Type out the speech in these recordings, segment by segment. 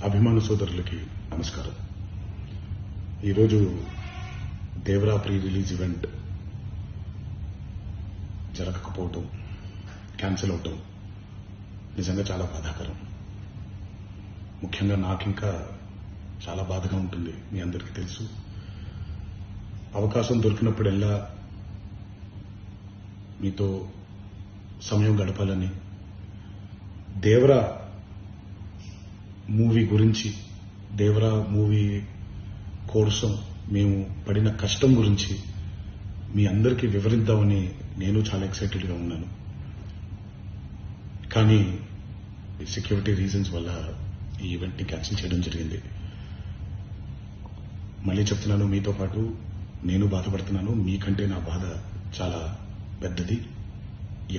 అభిమాన సోదరులకి నమస్కారం. ఈరోజు దేవరా ప్రీ రిలీజ్ ఈవెంట్ జరగకపోవటం, క్యాన్సిల్ అవటం నిజంగా చాలా బాధాకరం. ముఖ్యంగా నాకింకా చాలా బాధగా ఉంటుంది. మీ అందరికీ తెలుసు. అవకాశం దొరికినప్పుడల్లా మీతో సమయం గడపాలని, దేవరా మూవీ గురించి, దేవరా మూవీ కోసం మేము పడిన కష్టం గురించి మీ అందరికీ వివరిద్దామని నేను చాలా ఎక్సైటెడ్గా ఉన్నాను. కానీ సెక్యూరిటీ రీజన్స్ వల్ల ఈ ఈవెంట్ని క్యాన్సిల్ చేయడం జరిగింది. మళ్ళీ చెప్తున్నాను, మీతో పాటు నేను బాధపడుతున్నాను. మీకంటే నా బాధ చాలా పెద్దది,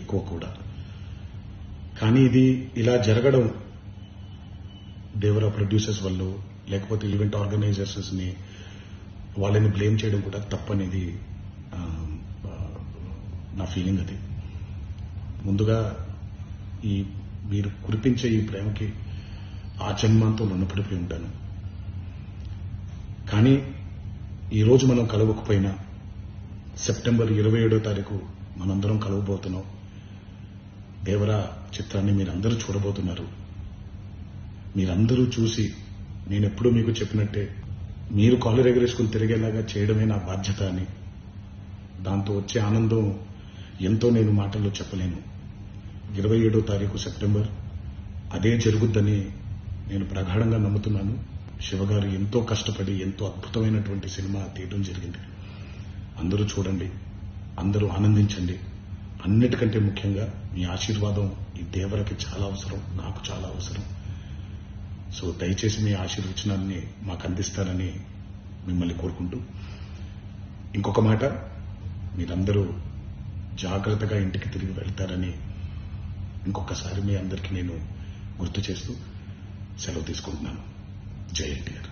ఎక్కువ కూడా. కానీ ఇది ఇలా జరగడం దేవరా ప్రొడ్యూసర్స్ వల్ల, లేకపోతే ఈవెంట్ ఆర్గనైజర్స్ ని వాళ్ళని బ్లేమ్ చేయడం కూడా తప్పనేది నా ఫీలింగ్. అది ముందుగా మీరు కురిపించే ఈ ప్రేమకి ఆ జన్మంతో రుణపడిపోయి ఉంటాను. కానీ ఈరోజు మనం కలవకపోయినా సెప్టెంబర్ 27వ తారీఖు మనందరం కలవబోతున్నాం. దేవరా చిత్రాన్ని మీరందరూ చూడబోతున్నారు. మీరందరూ చూసి, నేనెప్పుడూ మీకు చెప్పినట్టే, మీరు కాలర్ ఎగరేసుకుని తిరిగేలాగా చేయడమే నా బాధ్యత అని, దాంతో వచ్చే ఆనందం ఎంతో నేను మాటల్లో చెప్పలేను. 27వ తారీఖు సెప్టెంబర్ అదే జరుగుద్దని నేను ప్రగాఢంగా నమ్ముతున్నాను. శివగారు ఎంతో కష్టపడి ఎంతో అద్భుతమైనటువంటి సినిమా తీయడం జరిగింది. అందరూ చూడండి, అందరూ ఆనందించండి. అన్నిటికంటే ముఖ్యంగా మీ ఆశీర్వాదం ఈ దేవరకి చాలా అవసరం, నాకు చాలా అవసరం. సో దయచేసి మీ ఆశీర్వచనాన్ని మాకు అందిస్తారని మిమ్మల్ని కోరుకుంటూ, ఇంకొక మాట, మీరందరూ జాగ్రత్తగా ఇంటికి తిరిగి వెళ్తారని ఇంకొకసారి మీ అందరికీ నేను గుర్తు చేస్తూ సెలవు తీసుకుంటున్నాను. జై ఎన్టీఆర్.